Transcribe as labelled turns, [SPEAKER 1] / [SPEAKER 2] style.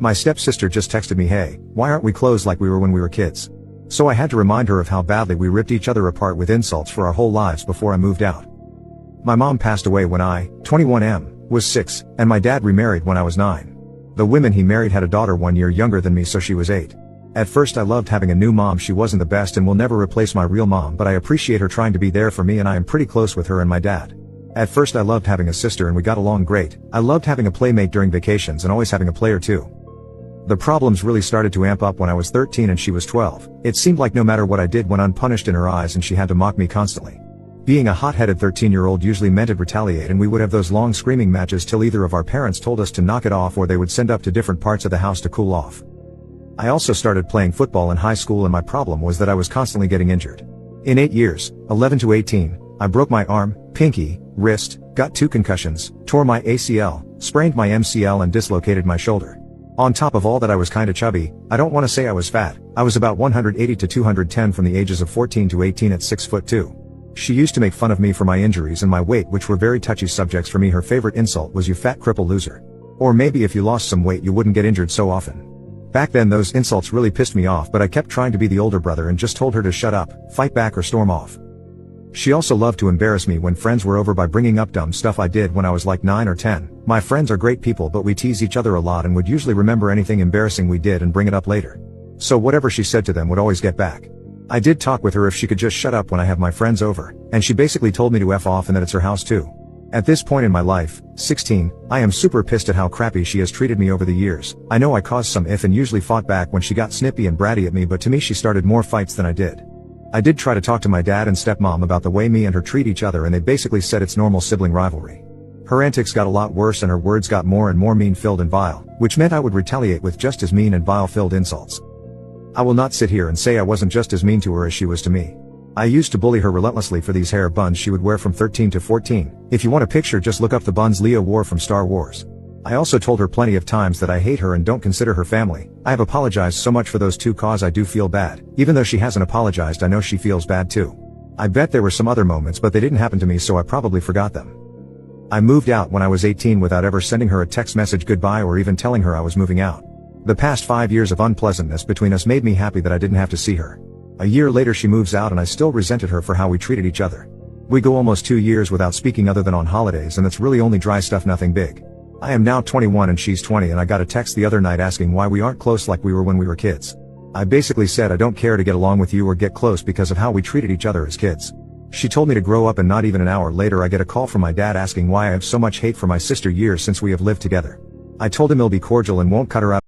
[SPEAKER 1] My stepsister just texted me, "Hey, why aren't we close like we were when we were kids?" So I had to remind her of how badly we ripped each other apart with insults for our whole lives before I moved out. My mom passed away when I, 21 was 6, and my dad remarried when I was 9. The women he married had a daughter 1 year younger than me, so she was 8. At first I loved having a new mom. She wasn't the best and will never replace my real mom, but I appreciate her trying to be there for me, and I am pretty close with her and my dad. At first I loved having a sister and we got along great. I loved having a playmate during vacations and always having a play or two. The problems really started to amp up when I was 13 and she was 12. It seemed like no matter what I did went unpunished in her eyes, and she had to mock me constantly. Being a hot-headed 13-year-old usually meant I'd retaliate, and we would have those long screaming matches till either of our parents told us to knock it off or they would send up to different parts of the house to cool off. I also started playing football in high school, and my problem was that I was constantly getting injured. In 8 years, 11 to 18, I broke my arm, pinky, wrist, got 2 concussions, tore my ACL, sprained my MCL and dislocated my shoulder. On top of all that, I was kinda chubby. I don't wanna say I was fat. I was about 180 to 210 from the ages of 14 to 18 at 6'2". She used to make fun of me for my injuries and my weight, which were very touchy subjects for me. Her favorite insult was, "You fat cripple loser." Or maybe, "If you lost some weight you wouldn't get injured so often." Back then those insults really pissed me off, but I kept trying to be the older brother and just told her to shut up, fight back or storm off. She also loved to embarrass me when friends were over by bringing up dumb stuff I did when I was like 9 or 10. My friends are great people, but we tease each other a lot and would usually remember anything embarrassing we did and bring it up later. So whatever she said to them would always get back. I did talk with her if she could just shut up when I have my friends over, and she basically told me to F off and that it's her house too. At this point in my life, 16, I am super pissed at how crappy she has treated me over the years. I know I caused some and usually fought back when she got snippy and bratty at me, but to me she started more fights than I did. I did try to talk to my dad and stepmom about the way me and her treat each other, and they basically said it's normal sibling rivalry. Her antics got a lot worse and her words got more and more mean-filled and vile, which meant I would retaliate with just as mean and vile-filled insults. I will not sit here and say I wasn't just as mean to her as she was to me. I used to bully her relentlessly for these hair buns she would wear from 13 to 14. If you want a picture, just look up the buns Leo wore from Star Wars. I also told her plenty of times that I hate her and don't consider her family. I have apologized so much for those two, cause I do feel bad. Even though she hasn't apologized, I know she feels bad too. I bet there were some other moments, but they didn't happen to me, so I probably forgot them. I moved out when I was 18 without ever sending her a text message goodbye or even telling her I was moving out. The past 5 years of unpleasantness between us made me happy that I didn't have to see her. A year later she moves out and I still resented her for how we treated each other. We go almost 2 years without speaking other than on holidays, and it's really only dry stuff, nothing big. I am now 21 and she's 20, and I got a text the other night asking why we aren't close like we were when we were kids. I basically said I don't care to get along with you or get close because of how we treated each other as kids. She told me to grow up, and not even an hour later I get a call from my dad asking why I have so much hate for my sister years since we have lived together. I told him he'll be cordial and won't cut her out.